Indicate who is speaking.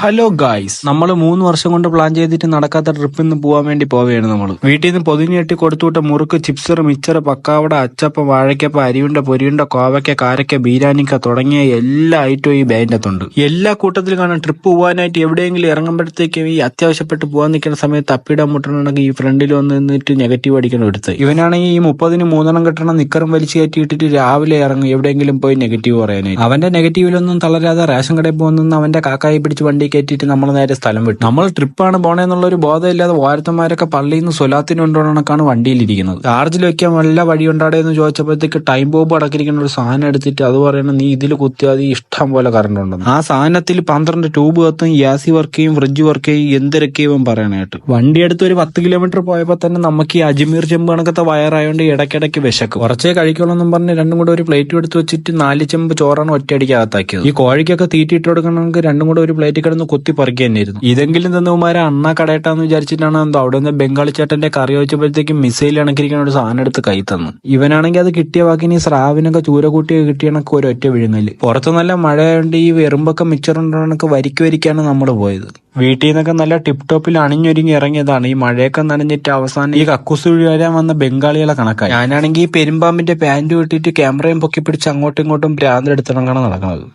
Speaker 1: Hello guys, നമ്മൾ 3 വർഷം കൊണ്ട് പ്ലാൻ ചെയ്തിട്ട് നടക്കാത്ത ട്രിപ്പിൽ നിന്ന് പോകാൻ വേണ്ടി പോവുകയാണ്. നമ്മൾ വീട്ടിൽ നിന്ന് പൊതിഞ്ഞ് കെട്ടി കൊടുത്തുവിട്ട മുറുക്ക്, ചിപ്സർ, മിച്ചർ, പക്കാവട, അച്ചപ്പം, വാഴയ്ക്കപ്പ, അരിയുണ്ട, പൊരിയുണ്ട, കോവയ്ക്ക, കാരക്ക, ബീരാനിക്ക തുടങ്ങിയ എല്ലാ ഐറ്റവും ഈ ബാഗിനകത്തുണ്ട്. എല്ലാ കൂട്ടത്തിലും കാണാൻ ട്രിപ്പ് പോകാനായിട്ട് എവിടെയെങ്കിലും ഇറങ്ങുമ്പോഴത്തേക്കും ഈ അത്യാവശ്യപ്പെട്ട് പോകാൻ നിൽക്കുന്ന സമയത്ത് തപ്പിടാൻ മുട്ടണമെങ്കിൽ ഈ ഫ്രണ്ടിൽ വന്ന് നിന്നിട്ട് നെഗറ്റീവ് അടിക്കണം എടുത്ത്. ഇവനാണെങ്കിൽ ഈ 30ന് 3 കിട്ടണം നിക്കറും വലിച്ചു കയറ്റിയിട്ടിട്ട് രാവിലെ ഇറങ്ങും എവിടെയെങ്കിലും പോയി നെഗറ്റീവ് പറയാനായിട്ട്. അവന്റെ നെഗറ്റീവിലൊന്നും തളരാതെ റേഷൻ കടയിൽ പോകുന്ന അവന്റെ കാക്കായി പിടിച്ച് വണ്ടി കയറ്റിയിട്ട് നമ്മൾ നേരെ സ്ഥലം വിട്ടു. നമ്മൾ ട്രിപ്പാണ് പോണേന്നുള്ള ഒരു ബോധമില്ലാതെ വാരത്തന്മാരൊക്കെ പള്ളിയിൽ നിന്ന് സ്വലാത്തിന് കൊണ്ടുപോകണക്കാണ് വണ്ടിയിലിരിക്കുന്നത്. ചാർജിൽ വെക്കാൻ വല്ല വഴി ഉണ്ടാടേന്ന് ചോദിച്ചപ്പോഴത്തേക്ക് ടൈം ബോംബ് അടക്കിരിക്കുന്ന ഒരു സാധനം എടുത്തിട്ട് അത് പറയണം, നീ ഇതിൽ കുത്തിയാൽ ഇഷ്ടം പോലെ കറണ്ട് ഉണ്ടെന്ന്. ആ സാധനത്തിൽ 12 ട്യൂബ് കത്തും, ഗ്യാസി വർക്ക് ചെയ്യും, ഫ്രിഡ്ജ് വർക്ക് ചെയ്യും, എന്തൊക്കെയും പറയാനായിട്ട്. വണ്ടി എടുത്ത് ഒരു 10 കിലോമീറ്റർ പോയപ്പോൾ തന്നെ നമുക്ക് ഈ അജ്മീർ ചെമ്പ് കണക്കത്തെ വയറായോണ്ട് ഇടയ്ക്കിടയ്ക്ക് വിശക്കും. കുറച്ചേ കഴിക്കണമെന്നും പറഞ്ഞ് രണ്ടും കൂടെ ഒരു പ്ലേറ്റ് എടുത്ത് വെച്ചിട്ട് 4 ചെമ്പ് ചോറാണ് ഒറ്റയടിക്ക് അകത്താക്കിയത്. ഈ കോഴിക്കൊക്കെ തീറ്റിട്ട് കൊടുക്കണമെങ്കിൽ രണ്ടും കൂടെ ഒരു പ്ലേറ്റ് കിടന്ന് കുത്തി പറിക്കുക തന്നെയായിരുന്നു. ഇതെങ്കിലും തന്നവന്മാരെ അണ്ണ കടയട്ടാന്ന് വിചാരിച്ചിട്ടാണ് എന്തോ അവിടെ നിന്ന് ബംഗാളി ചേട്ടന്റെ കറി വെച്ചപ്പോഴത്തേക്കും മിസൈൽ ഇണക്കിരിക്കുന്ന ഒരു സാധനം എടുത്ത് കൈ തന്നു. ഇവനാണെങ്കിൽ അത് കിട്ടിയ വാക്കിനി സ്രാവിനൊക്കെ ചൂരക്കൂട്ടി കിട്ടിയണക്ക് ഒരു ഒറ്റ വിഴുങ്ങല്. പുറത്ത് നല്ല മഴയായോണ്ട് ഈ വെറുമ്പൊക്കെ മിച്ചറുണ്ടണക്ക് വരിക്കാണ് നമ്മൾ പോയത്. വീട്ടിൽ നിന്നൊക്കെ നല്ല ടിപ് ടോപ്പിൽ അണിഞ്ഞൊരുങ്ങി ഇറങ്ങിയതാണ്. ഈ മഴയൊക്കെ നനഞ്ഞിട്ട് അവസാനം ഈ കക്കൂസ് വരാൻ വന്ന ബംഗാളികളെ കണക്കായി. ഞാനാണെങ്കിൽ ഈ പെരുമ്പാമ്പിന്റെ പാന്റ് വിട്ടിട്ട് ക്യാമറയും പൊക്കി പിടിച്ച് അങ്ങോട്ടും ഇങ്ങോട്ടും ഭ്രാന്തെടുത്തിറങ്ങാണ് നടക്കുന്നത്.